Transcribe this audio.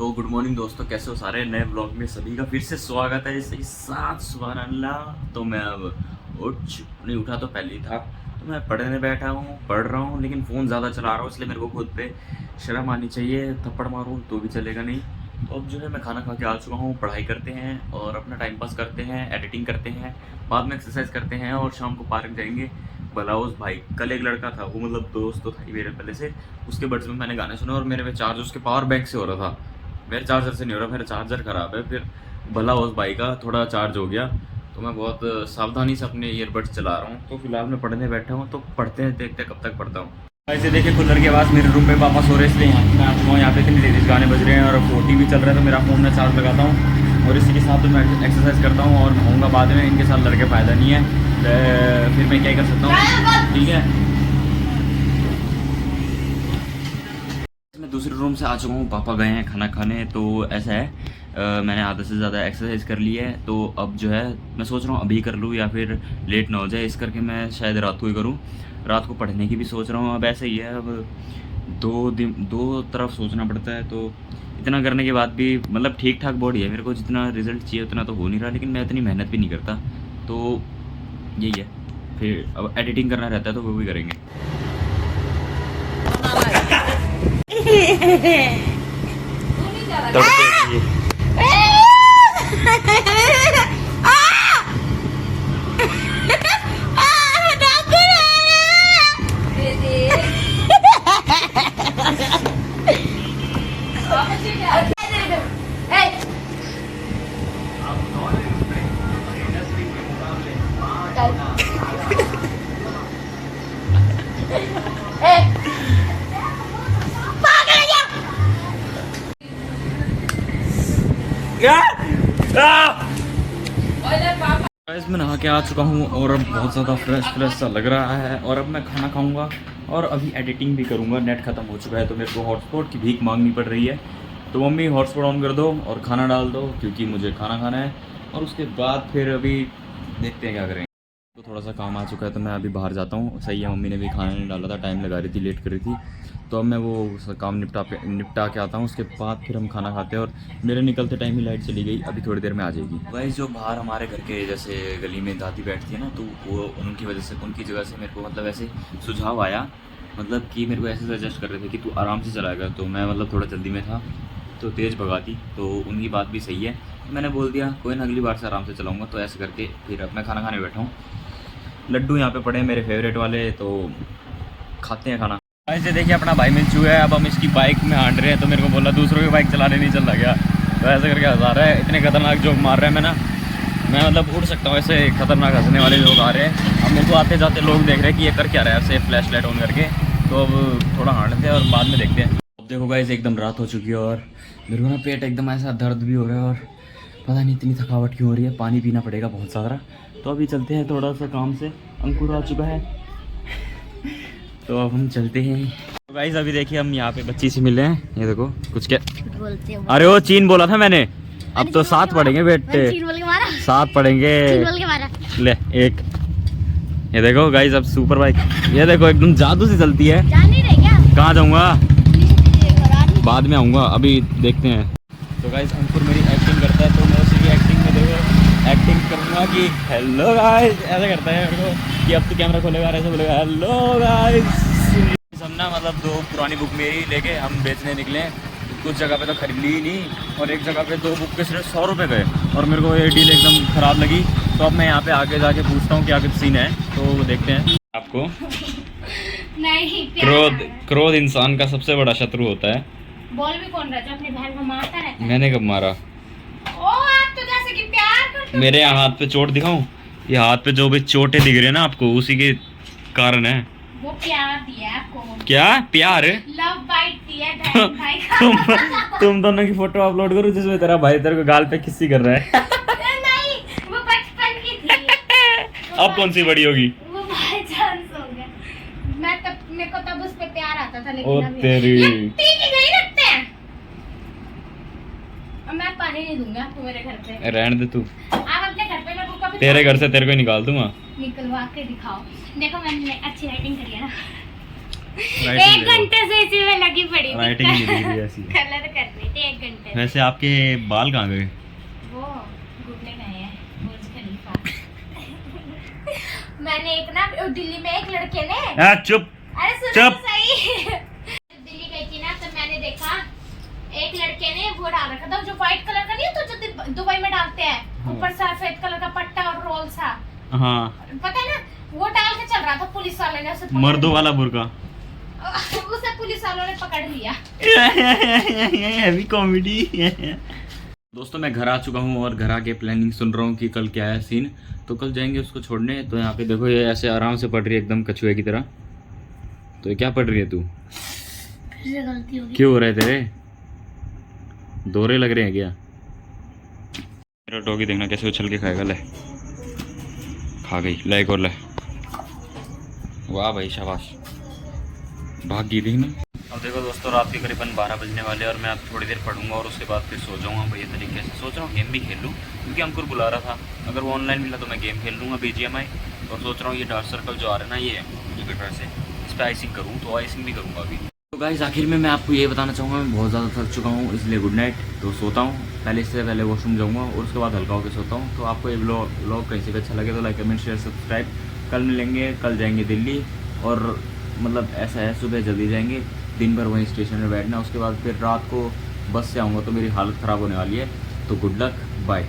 तो good morning दोस्तों, कैसे हो सारे। नए ब्लॉग में सभी का फिर से स्वागत है। इस साथ सुबह अल्लाह। तो मैं अब नहीं उठा तो पहले ही था। तो मैं पढ़ने बैठा हूँ, पढ़ रहा हूँ, लेकिन फ़ोन ज़्यादा चला रहा हूँ, इसलिए मेरे को खुद पे शर्म आनी चाहिए। थप्पड़ मारूँ तो भी चलेगा नहीं। तो अब जो है मैं खाना खा के आ चुका हूँ। पढ़ाई करते हैं और अपना टाइम पास करते हैं, एडिटिंग करते हैं, बाद में एक्सरसाइज करते हैं और शाम को पार्क जाएंगे। बलाउस भाई, कल एक लड़का था, वो मतलब दोस्त तो था ही मेरे पहले से, उसके बड्स में मैंने गाने सुने और मेरे में चार्ज उसके पावर बैंक से हो रहा था, मेरे चार्जर से नहीं हो रहा। मेरा चार्जर ख़राब है। फिर भला उस बाइक का थोड़ा चार्ज हो गया, तो मैं बहुत सावधानी से अपने ईयरबड्स चला रहा हूँ। तो फिलहाल मैं पढ़ने बैठा हूँ, तो पढ़ते हैं, देखते हैं कब तक पढ़ता हूँ। ऐसे देखिए कूलर की आवाज़ मेरे रूम में वापस हो रहे, इसलिए यहाँ मैं आ चुका हूँ। यहाँ पे इतनी तेज गाने बज रहे हैं और 40 भी चल रहा है, तो मेरा फ़ोन में चार्ज लगाता हूँ और इसी के साथ तो मैं एक्सरसाइज करता हूँ और नहाऊंगा बाद में। इनके साथ लड़के फ़ायदा नहीं है, फिर मैं क्या कर सकता हूँ। ठीक है, मैं दूसरे रूम से आ चुका हूँ। पापा गए हैं खाना खाने। तो ऐसा है, मैंने आधे से ज़्यादा एक्सरसाइज कर ली है। तो अब जो है मैं सोच रहा हूँ अभी कर लूँ या फिर लेट ना हो जाए, इस करके मैं शायद रात को ही करूँ। रात को पढ़ने की भी सोच रहा हूँ। अब ऐसे ही है, अब दो तरफ सोचना पड़ता है। तो इतना करने के बाद भी मतलब ठीक ठाक बॉडी है, मेरे को जितना रिजल्ट चाहिए उतना तो हो नहीं रहा, लेकिन मैं इतनी मेहनत भी नहीं करता। तो यही है। फिर अब एडिटिंग करना रहता है तो वो भी करेंगे। गाइस मैं नहा के आ चुका हूँ और अब बहुत ज़्यादा फ्रेश सा लग रहा है। और अब मैं खाना खाऊंगा और अभी एडिटिंग भी करूँगा। नेट ख़त्म हो चुका है तो मेरे को हॉटस्पॉट की भीख मांगनी पड़ रही है। तो मम्मी हॉटस्पॉट ऑन कर दो और खाना डाल दो, क्योंकि मुझे खाना खाना है। और उसके बाद फिर अभी देखते हैं क्या करेंगे। तो थोड़ा सा काम आ चुका है तो मैं अभी बाहर जाता हूँ। सही है, मम्मी ने भी खाना नहीं डाला था, टाइम लगा रही थी, लेट कर रही थी। तो अब मैं वो काम निपटा के आता हूँ। उसके बाद फिर हम खाना खाते हैं। और मेरे निकलते टाइम ही लाइट चली गई, अभी थोड़ी देर में आ जाएगी। भाई जो बाहर हमारे घर के जैसे गली में दादी बैठती है ना, तो वो उनकी वजह से, उनकी जगह से मेरे को मतलब ऐसे सुझाव आया, मतलब कि मेरे को ऐसे सजेस्ट कर रहे थे कि तू आराम से चलाएगा। तो मैं मतलब थोड़ा जल्दी में था तो तेज़ भगाती, तो उनकी बात भी सही है। मैंने बोल दिया कोई ना, अगली बार से आराम से चलाऊँगा। तो ऐसे करके फिर अब मैं खाना खाने बैठा हूँ। लड्डू यहाँ पे पड़े हैं मेरे फेवरेट वाले, तो खाते हैं खाना। ऐसे देखिए अपना भाई मिल चुका है, अब हम इसकी बाइक में हांड रहे हैं। तो मेरे को बोला दूसरों की बाइक चलाने नहीं चल रहा गया। तो ऐसे करके हंसा रहा है, इतने खतरनाक जोक मार रहे हैं। मैं मतलब उड़ सकता हूँ, ऐसे खतरनाक हंसने वाले लोग आ रहे हैं। अब मेरे को आते जाते लोग देख रहे हैं कि ये कर क्या रहा है, ऐसे फ्लैश लाइट ऑन करके। तो अब थोड़ा हांड लेते हैं और बाद में देखते हैं। अब देखो गाइस एकदम रात हो चुकी है और मेरे को ना पेट एकदम ऐसा दर्द भी हो रहा है और पता नहीं इतनी थकावट क्यों हो रही है। पानी पीना पड़ेगा बहुत सारा। तो अभी चलते हैं थोड़ा सा काम से, अंकुर आ चुका है तो अब हम चलते हैं। तो गाइस अभी देखिए हम यहाँ पे बच्ची से मिले हैं। ये देखो कुछ क्या बोलते हैं। अरे वो चीन बोला था मैंने, अब तो साथ पढ़ेंगे बेटे, साथ पढ़ेंगे। ले एक, ये देखो गाइस अब सुपर बाइक, ये देखो एकदम जादू से चलती है। कहाँ जाऊँगा, बाद में आऊँगा, अभी देखते हैं। तो गाइस अंकुर मेरी एक्टिंग करता है, तो मैं उसी की एक्टिंग में देखो एक्टिंग करूँगा कि हेलो गाइस, ऐसा करता है मेरे को कि अब तो कैमरा खोलेगा और ऐसे बोलेगा हेलो गाइस। हम ना मतलब 2 पुरानी बुक मेरी लेके हम बेचने निकले। कुछ जगह पे तो खरीद ली ही नहीं और एक जगह पे 2 बुक के सिर्फ 100 रुपये गए और मेरे को ये डील एकदम ख़राब लगी। तो अब मैं यहाँ पे आगे जाके पूछता हूँ क्या कुछ सीन है, तो देखते हैं। आपको नहीं, क्रोध इंसान का सबसे बड़ा शत्रु होता है। बोल भी कौन रहा था, अपने बहन को मारता रहता है। मैंने कब मारा? ओ आप तो जैसे कि प्यार करते हो। मेरे यहाँ हाथ पे चोट दिखाऊं? ये हाथ पे जो भी चोटें दिख रही है ना आपको, उसी के कारण है। वो प्यार दिया है आपको। क्या प्यार? लव बाइट दिया है बहन भाई का। तुम दोनों की फोटो अपलोड करो जिसमें तेरा भाई तेरे को गाल पे किसी कर रहा है। नहीं, वो बचपन की थी। अब कौन सी बड़ी होगी? वो बाय चांस हो गया। मेरे को तब उस पे प्यार आता था, लेकिन ओ अभी तेरी लिट्टी की नहीं रखते हैं। अब मैं पानी नहीं दूंगा आपको मेरे घर पे। रहने दे तू, आप अपने घर पे, मैं को कभी तेरे घर से तेरे को निकाल दूंगा। निकलवा के दिखाओ। देखो मैंने अच्छी राइटिंग करी है ना। एक घंटे से इसी में लगी पड़ी थी। राइटिंग नहीं दिख रही ऐसी। कलर कर रही थी 1 घंटे। वैसे आपके बाल कहाँ गए? वो घूमने गए हैं बुर्ज खलीफा। मैंने एक ना दिल्ली में एक लड़के ने चुप। अरे सुनो चुप। तो सही। दिल्ली गई थी ना तो मैंने देखा एक लड़के ने वो डाल रखा था जो व्हाइट कलर का नहीं होता जो दुबई में डालते हैं, हाँ। ऊपर सफेद कलर का पट्टा और रोल सा, हाँ, पता है ना, वो डाल के चल रहा था। पुलिस वाले ने उसे पकड़ मर्दों वाला बुर्का। लिया। उसे पुलिस वालों ने पकड़ लिया। Heavy comedy. दोस्तों मैं घर आ चुका हूँ और घर आके प्लानिंग सुन रहा हूँ कि कल क्या है सीन। तो कल जाएंगे उसको छोड़ने। तो यहाँ पे देखो ये ऐसे आराम से पढ़ रही है एकदम कछुए की तरह। तो ये क्या पढ़ रही है तू? फिर से गलती होगी। क्यों हो रहे तेरे दौरे लग रहे हैं क्या? मेरा डॉगी देखना कैसे उछल के खाएगा। ले खा गई। ले एक और ले। वाह भाई शाबाश, भाग गई थी ना। अब देखो दोस्तों रात के करीबन 12 बजने वाले और मैं अब थोड़ी देर पढ़ूंगा और उसके बाद फिर सो जाऊंगा बढ़िया तरीके से। सोच रहा हूँ गेम भी खेल लूँ क्योंकि अंकुर बुला रहा था। अगर वो ऑनलाइन मिला तो मैं गेम खेल लूँगा BGMI। और सोच रहा हूँ ये डार्क सर्कल जो आ रहा है ना ये गिटार से इस पर आइसिंग करूँ तो आइसिंग भी करूँगा अभी। तो गाइस आखिर में मैं आपको ये बताना चाहूँगा मैं बहुत ज़्यादा थक चुका हूँ इसलिए गुड नाइट। तो सोता हूँ पहले, इससे पहले वॉशरूम जाऊँगा और उसके बाद हल्का होकर सोता हूँ। तो आपको ये ब्लॉग कहीं से भी अच्छा लगे तो लाइक कमेंट शेयर सब्सक्राइब। कल मिलेंगे, कल जाएंगे दिल्ली और मतलब ऐसा है सुबह जल्दी जाएंगे, दिन भर वहीं स्टेशन में बैठना, उसके बाद फिर रात को बस से आऊँगा तो मेरी हालत ख़राब होने वाली है। तो गुड लक, बाय।